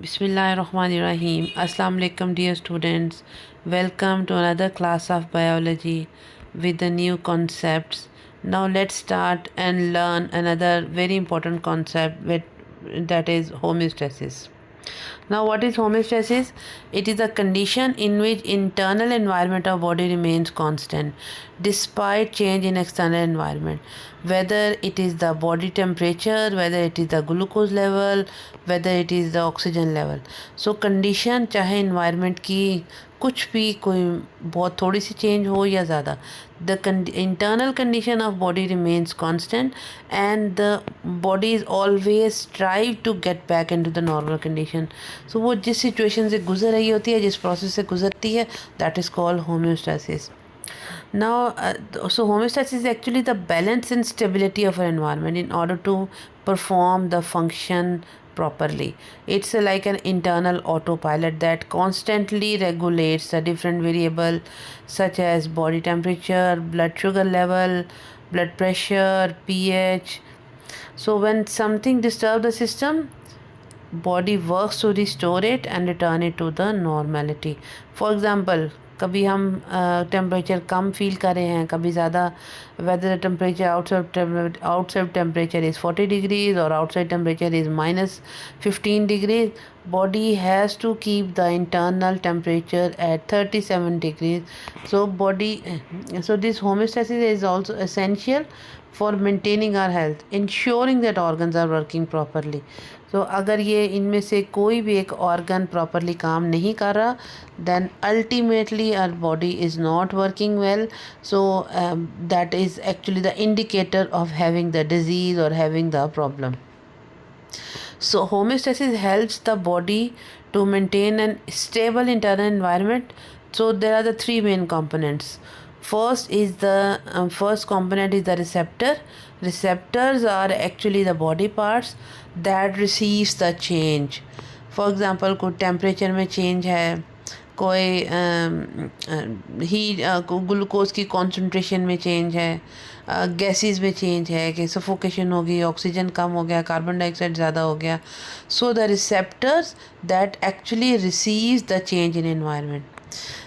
Bismillahirrahmanirrahim. Assalamu alaikum, dear students. Welcome to another class of biology with the new concepts. Now let's start and learn another very important concept that is homeostasis. Now, what is homeostasis? It is a condition in which internal environment of body remains constant despite change in external environment. Whether it is the body temperature, whether it is the glucose level, whether it is the oxygen level. So condition चाहे environment की कुछ भी कोई बहुत थोड़ी सी change हो या ज़्यादा, the internal condition of body remains constant and the body is always strive to get back into the normal condition. So वो जिस situation से गुजर रही होती है, जिस process से गुजरती है, that is called homeostasis. Now, so homeostasis is actually the balance and stability of our environment in order to perform the function properly. It's like an internal autopilot that constantly regulates the different variable such as body temperature, blood sugar level, blood pressure, pH. So when something disturbs the system, body works to restore it and return it to the normality. For example, कभी हम temperature कम feel कर रहे हैं, कभी ज़्यादा, whether temperature outside temperature is 40 degrees और outside temperature is -15 degrees, body has to keep the internal temperature at 37 degrees. So this homeostasis is also essential for maintaining our health, ensuring that organs are working properly. So अगर ये इनमें से कोई भी एक organ properly काम नहीं कर रहा, then ultimately our body is not working well. So that is actually the indicator of having the disease or having the problem. So homeostasis helps the body to maintain a stable internal environment. So there are the three main components. First component is the receptor. Receptors are actually the body parts that receives the change. For example, कोई temperature में change है, कोई heat glucose की concentration में change है, gases में change है कि सफोकेशन हो गई, ऑक्सीजन कम हो गया, कार्बन डाइऑक्साइड ज़्यादा हो गया. So the receptors that actually receives the change in environment.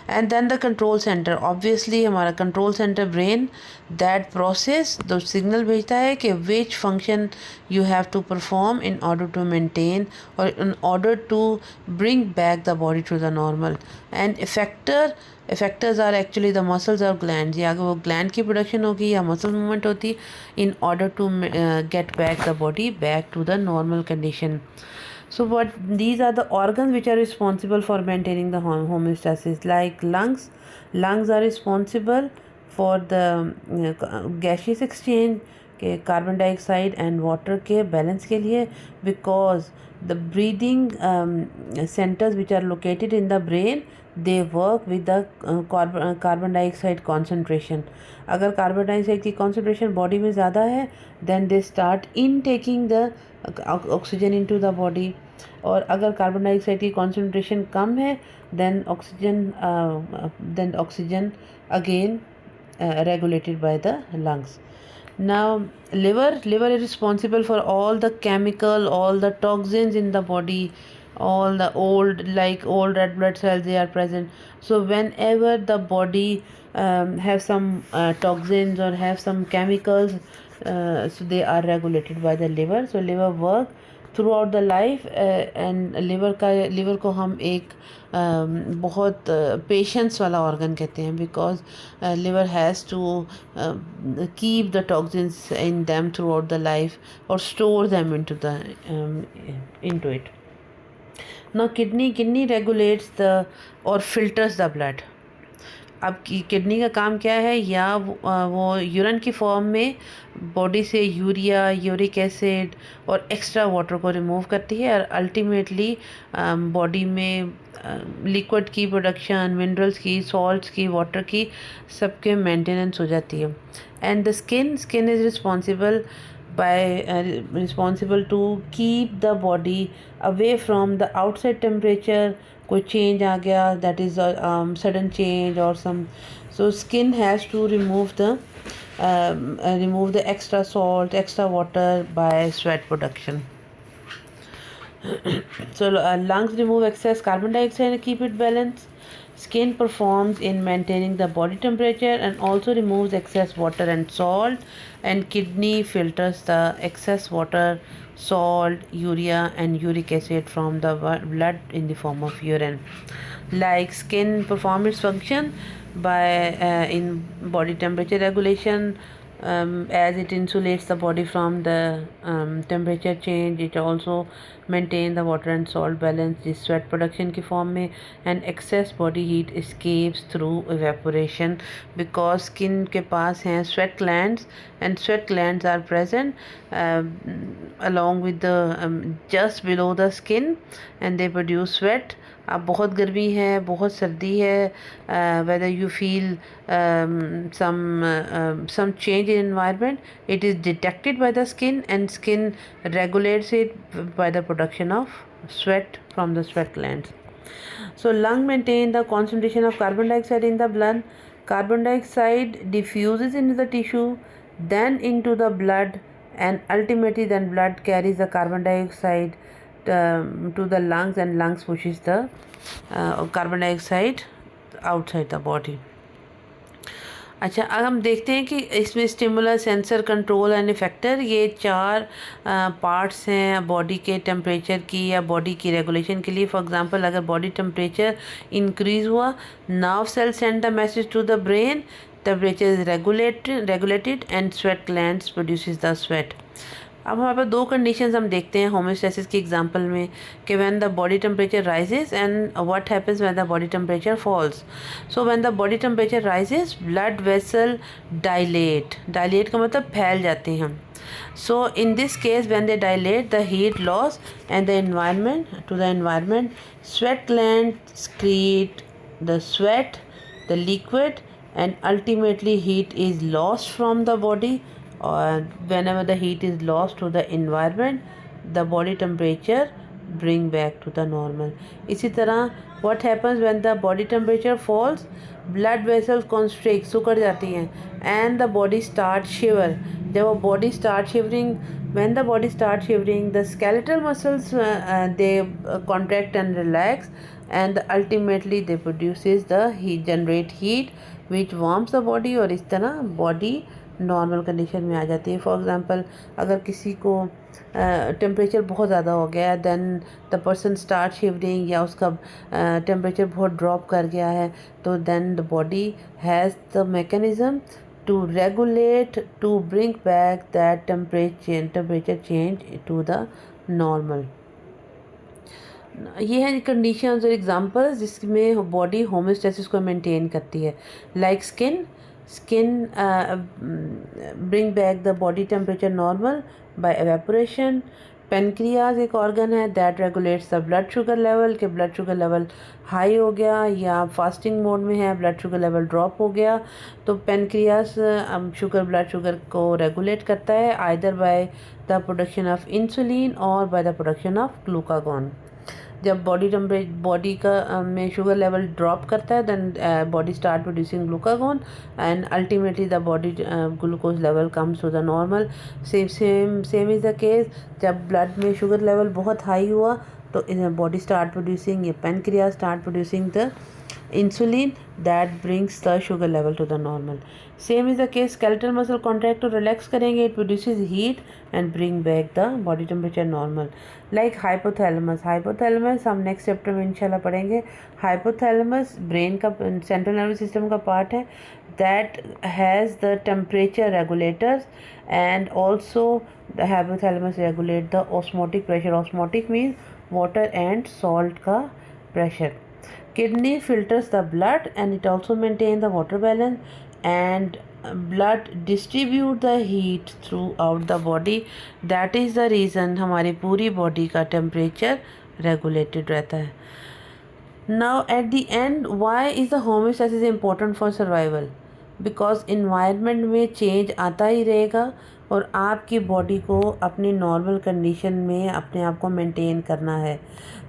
And then the control centre, obviously हमारा control centre brain that process the signal भेजता है कि which function you have to perform in order to maintain or in order to bring back the body to the normal. And effectors are actually the muscles or glands. या अगर वो gland की production होगी या muscle movement होती in order to get back the body back to the normal condition. So what these are the organs which are responsible for maintaining the homeostasis, like lungs. Lungs are responsible for the gaseous exchange के carbon dioxide and water के balance के लिए, because the breathing centres which are located in the brain they work with the carbon dioxide concentration. अगर carbon dioxide की concentration body में ज़्यादा है, then they start in taking the oxygen into the body. और अगर carbon dioxide की concentration कम है, then oxygen again regulated by the lungs. Now liver is responsible for all the chemical, all the toxins in the body, all the old red blood cells, they are present. So whenever the body have some toxins or have some chemicals, so they are regulated by the liver. So liver work throughout the life. And liver को हम एक बहुत patience वाला organ कहते हैं, because liver has to keep the toxins in them throughout the life और store them into it. Now kidney regulates the और filters the blood. अब किडनी का काम क्या है, या वो यूरिन की फॉर्म में बॉडी से यूरिया, यूरिक एसिड और एक्स्ट्रा वाटर को रिमूव करती है और अल्टीमेटली बॉडी में लिक्विड की प्रोडक्शन, मिनरल्स की, सॉल्ट्स की, वाटर की, सबके मेंटेनेंस हो जाती है. And the skin is responsible to keep the body away from the outside temperature. कोई चेंज आ गया, that is sudden change or some, so skin has to remove the extra salt, extra water by sweat production. So lungs remove excess carbon dioxide and keep it balanced. Skin performs in maintaining the body temperature and also removes excess water and salt. And kidney filters the excess water, salt, urea, and uric acid from the blood in the form of urine. Like skin performs its function by in body temperature regulation, as it insulates the body from the temperature change. It also maintain the water and salt balance जिस sweat production की form में, and excess body heat escapes through evaporation because skin के पास हैं sweat glands, and sweat glands are present along with the just below the skin, and they produce sweat. अब बहुत गर्मी है, बहुत सर्दी है, whether you feel some change in environment, it is detected by the skin, and skin regulates it by the production of sweat from the sweat glands. So lung maintain the concentration of carbon dioxide in the blood. Carbon dioxide diffuses into the tissue, then into the blood, and ultimately then blood carries the carbon dioxide to the lungs, and lungs pushes the carbon dioxide outside the body. अच्छा, अब हम देखते हैं कि इसमें stimulus, sensor, control and effector, ये 4 parts हैं body के टेम्परेचर की या बॉडी की रेगुलेशन के लिए. फॉर एग्जांपल, अगर बॉडी टेम्परेचर इंक्रीज़ हुआ, nerve cell send the message to the brain, temperature is regulated and sweat glands produces the sweat. अब हमारे पास 2 कंडीशंस हम देखते हैं होम्योस्टैसिस के एग्जांपल में कि when the body temperature rises and what happens when the body temperature falls. So when the body temperature rises, blood vessel dilate का मतलब फैल जाते हैं. So in this case when they dilate, the heat loss and the environment, sweat gland secrete the sweat, the liquid, and ultimately heat is lost from the body. Or whenever the heat is lost to the environment, the body temperature bring back to the normal. इसी तरह what happens when the body temperature falls, blood vessels constrict, सिकुड़ जाती हैं, and the body starts shiver. जब वो body starts shivering, when the body starts shivering, the skeletal muscles they contract and relax, and ultimately they produces the heat, generate heat which warms the body, और इस तरह body normal condition में आ जाती है. For example, अगर किसी को temperature बहुत ज़्यादा हो गया, then the person start shivering, या उसका टेम्परेचर बहुत ड्रॉप कर गया है, तो then the body has the mechanism to regulate, to bring back that temperature change to the normal. ये हैं कंडीशंस और एग्जांपल्स जिसमें बॉडी होम्योस्टैसिस को मेंटेन करती है. Like skin bring back the body temperature normal by evaporation. Pancreas एक organ है that regulates the blood sugar level, के ब्लड शुगर लेवल हाई हो गया या फास्टिंग मोड में है, ब्लड शुगर लेवल ड्रॉप हो गया, तो पेनक्रियाज ब्लड शुगर को रेगुलेट करता है either by the production of insulin और by the production of glucagon. जब बॉडी का में शुगर लेवल ड्रॉप करता है, then body start producing glucagon, and ultimately the body glucose level comes to the normal. Same is the case जब blood में sugar level बहुत high हुआ, तो बॉडी स्टार्ट प्रोड्यूसिंग, ये pancreas start producing the insulin that brings the sugar level to the normal. Same is the case, skeletal muscle contract to relax करेंगे, it produces heat and bring back the body temperature normal. Like hypothalamus हम next chapter में इंशाल्लाह पढ़ेंगे. hypothalamus brain का, central nervous system का part है that has the temperature regulators, and also the hypothalamus regulate the osmotic pressure. Osmotic means water and salt का pressure. Kidney filters the blood and it also maintains the water balance, and blood distribute the heat throughout the body. That is the reason हमारी पूरी body का temperature regulated रहता है. Now at the end, why is the homeostasis important for survival? Because environment में change आता ही रहेगा और आपकी बॉडी को अपनी नॉर्मल कंडीशन में अपने आप को मेंटेन करना है.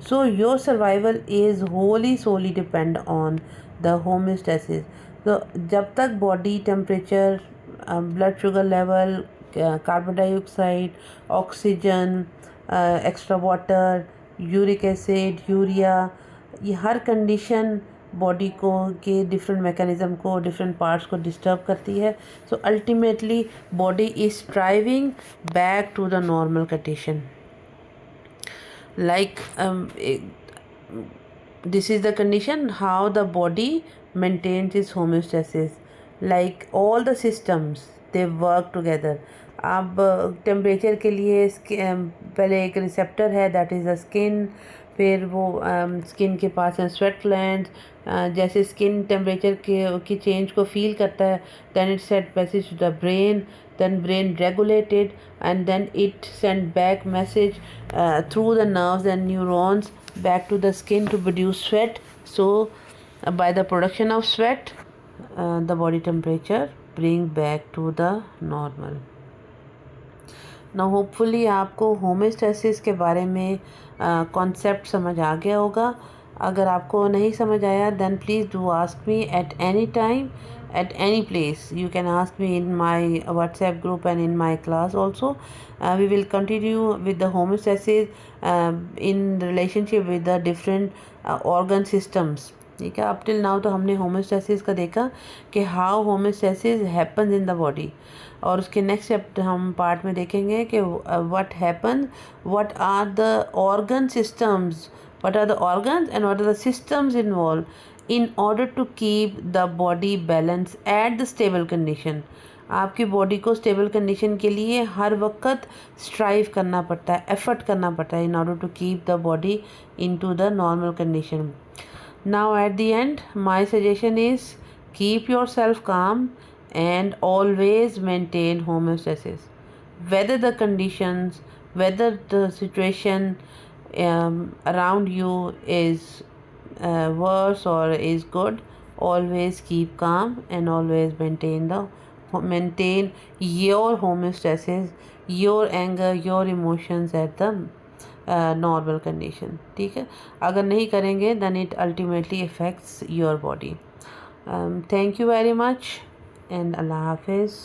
So your survival is wholly solely depend on the homeostasis. तो जब तक body temperature, blood sugar level, carbon dioxide, oxygen, extra water, uric acid, urea, ये हर कंडीशन बॉडी को के डिफरेंट मैकेनिज़्म को, डिफरेंट पार्ट्स को डिस्टर्ब करती है. So ultimately body is striving back to the normal condition. Like this is the condition how the body maintains its homeostasis. Like all the systems they work together. अब temperature के लिए पहले एक receptor है, that is the skin. फिर वो skin के पास है स्वेट ग्लैंड. जैसे स्किन टेम्परेचर की चेंज को फील करता है, then it set message to the brain, then brain regulated, and then it send back message through the nerves and neurons back to the skin to produce sweat. So by the production of sweat, the body temperature bring back to the normal. Now hopefully आपको homeostasis के बारे में concept समझ आ गया होगा. अगर आपको नहीं समझ आया then please do ask me at any time, at any place. You can ask me in my WhatsApp group and in my class also. We will continue with the homeostasis in relationship with the different organ systems. ठीक है. up till now तो हमने homeostasis का देखा कि how homeostasis happens in the body, और उसके next हम पार्ट में देखेंगे कि what happen, what are the organ systems, what are the organs and what are the systems involved in order to keep the body balance at the stable condition. आपकी body को stable condition के लिए हर वक्त strive करना पड़ता है, effort करना पड़ता है in order to keep the body into the normal condition. Now at the end my suggestion is keep yourself calm and always maintain homeostasis. Whether the conditions, whether the situation around you is worse or is good, always keep calm and always maintain your homeostasis, your anger, your emotions at the normal condition. ठीक है. अगर नहीं करेंगे then it ultimately affects your body. Thank you very much and Allah Hafiz.